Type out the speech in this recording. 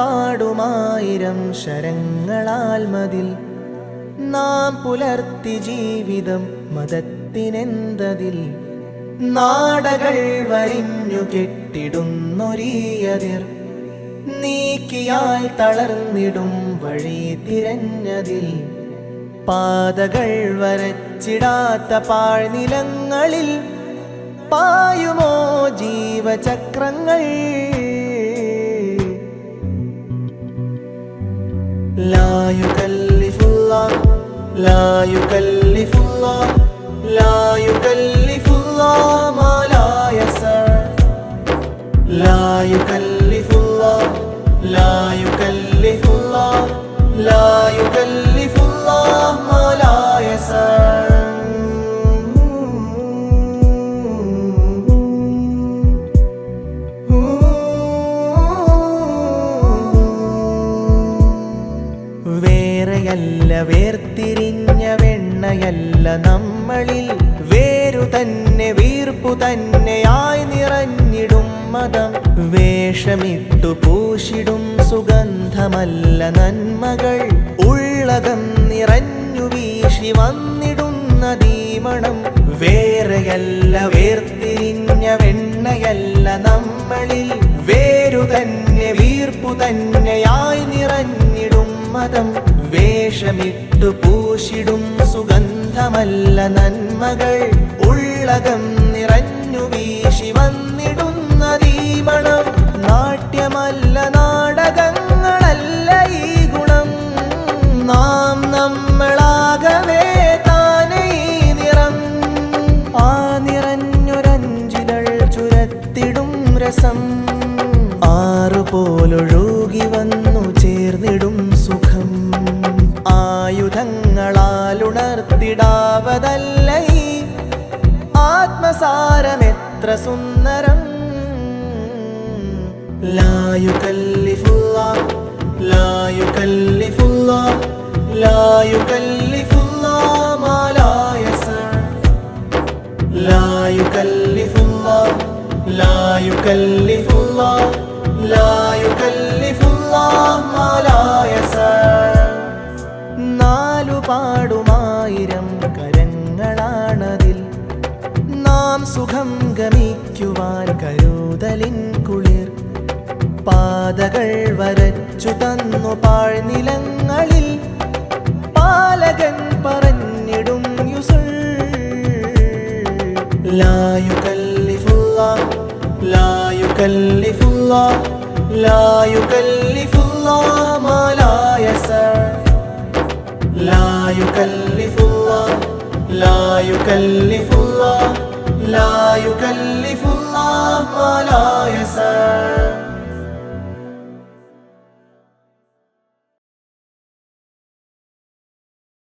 നാലുപാടുമായിരം ശരങ്ങളാൽ മതിൽ നാം പുലർത്തി ജീവിതം മതത്തിനെന്തതിൽ നാടകൾ വരിഞ്ഞു കെട്ടിടുന്നൊരീയതിർ നീക്കിയാൽ തളർന്നിടും വഴി തിരഞ്ഞതിൽ പാതകൾ വരച്ചിടാത്ത പാഴ്നിലങ്ങളിൽ പായുമോ ജീവചക്രങ്ങൾ ലാ യുകല്ലിഫുല്ലാഹ് ലാ യുകല്ലിഫുല്ലാഹ് ലാ യുകല്ലിഫുല്ലാഹ് മാ ലാ യസ്അ ലാ യുകല്ലിഫുല്ലാഹ് ലാ യുകല്ലിഫുല്ലാഹ് ലാ യുകല്ലിഫുല്ലാഹ് മാ ലാ യസ്അ വേറെയല്ല വേർതിരിഞ്ഞ വെണ്ണയല്ല നമ്മളിൽ വേരു തന്നെ വീർപ്പു തന്നെയായി നിറഞ്ഞിടും മതം വേഷമിട്ടു പൂശിടും സുഗന്ധമല്ല നന്മകൾ ഉള്ളകം നിറഞ്ഞു വീശി വന്നിടുന്നതീ മണം വേറെയല്ല വേർതിരിഞ്ഞ വെണ്ണയല്ല നമ്മളിൽ വേരു തന്നെ വീർപ്പു തന്നെയായി നിറഞ്ഞിടും മതം വേഷമിട്ടു പൂശിടും സുഗന്ധമല്ല നന്മകൾ ഉള്ളകം നിറഞ്ഞു വീശി വന്നിടുന്നതീ മണം നാട്യമല്ല നാടകങ്ങളല്ല ഈ ഗുണം നാം നമ്മളാകവേ താനേ ഈ നിറം ആ നിറഞ്ഞൊരഞ്ചിതൾ ചുരത്തിടും രസം ആറുപോലൊഴുകി വന്നു ചേർന്നിടും സുഖം ആയുധങ്ങളാൽ ഉണർത്തിടാവതല്ല ഈ ആത്മസാരമെത്ര സുന്ദരം ലാ യുകല്ലിഫുല്ലാഹ് ലാ യുകല്ലിഫുല്ലാഹ് ലാ യുകല്ലിഫുല്ലാഹ് മാ ലാ യസ്അ ലാ യുകല്ലിഫുല്ലാഹ് ലാ യുകല്ലിഫുല്ലാഹ് ലാ യുകല്ലിഫുല്ലാഹ് മാ ലാ യസ്അ നാലുപാടുമായിരം കരങ്ങളാണതിൽ നാം സുഖം ഗമിക്കുവാൻ കരുതലിൻ കുളിർ പാതകൾ വരച്ചു തന്നു പാഴ്നിലങ്ങളിൽ പാലകൻ പറഞ്ഞിടും യുസുൾ ലാ യുകല്ലിഫുല്ലാഹ് ലാ യുകല്ലിഫുല്ലാഹ് ലാ യുകല്ലിഫുല്ലാഹ് മാ ലാ യസ്അ ലാ യുകല്ലിഫുല്ലാഹ് ലാ യുകല്ലിഫുല്ലാഹ് ലാ യുകല്ലിഫുല്ലാഹ് മാ ലാ യസ്അ